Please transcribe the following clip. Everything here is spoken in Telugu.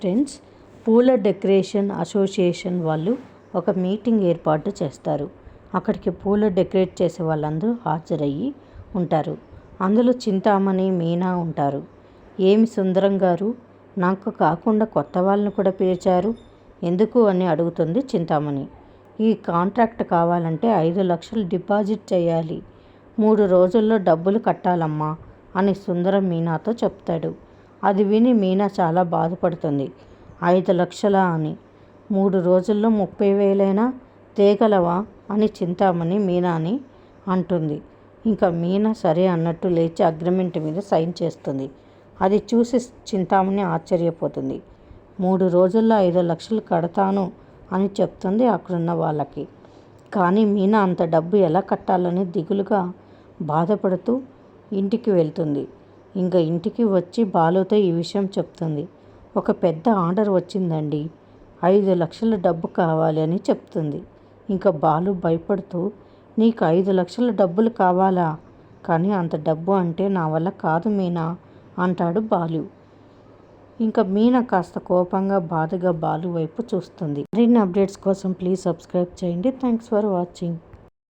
ఫ్రెండ్స్, పూల డెకరేషన్ అసోసియేషన్ వాళ్ళు ఒక మీటింగ్ ఏర్పాటు చేస్తారు. అక్కడికి పూలు డెకరేట్ చేసే వాళ్ళందరూ హాజరయ్యి ఉంటారు. అందులో చింతామణి, మీనా ఉంటారు. ఏమి సుందరం గారు, నాకు కాకుండా కొత్త వాళ్ళని కూడా పిలిచారు ఎందుకు అని అడుగుతుంది చింతామణి. ఈ కాంట్రాక్ట్ కావాలంటే 5 లక్షలు డిపాజిట్ చేయాలి, 3 రోజుల్లో డబ్బులు కట్టాలమ్మా అని సుందరం మీనాతో చెప్తాడు. అది విని మీనా చాలా బాధపడుతుంది. 5 లక్షలా అని, 3 రోజుల్లో 30,000 తేగలవా అని చింతామణి మీనాని అంటుంది. ఇంకా మీనా సరే అన్నట్టు లేచి అగ్రిమెంట్ మీద సైన్ చేస్తుంది. అది చూసి చింతామణి ఆశ్చర్యపోతుంది. 3 రోజుల్లో 5 లక్షలు కడతాను అని చెప్తుంది అక్కడున్న వాళ్ళకి. కానీ మీనా అంత డబ్బు ఎలా కట్టాలని దిగులుగా బాధపడుతూ ఇంటికి వెళ్తుంది. ఇంకా ఇంటికి వచ్చి బాలుతో ఈ విషయం చెప్తుంది. ఒక పెద్ద ఆర్డర్ వచ్చిందండి, 5 లక్షల డబ్బు కావాలి అని చెప్తుంది. ఇంకా బాలు భయపడుతూ, నీకు 5 లక్షల డబ్బులు కావాలా? కానీ అంత డబ్బు అంటే నా వల్ల కాదు మీనా అంటాడు బాలు. ఇంకా మీనా కాస్త కోపంగా బాధగా బాలు వైపు చూస్తుంది. మరిన్ని అప్డేట్స్ కోసం ప్లీజ్ సబ్స్క్రైబ్ చేయండి. Thanks for watching.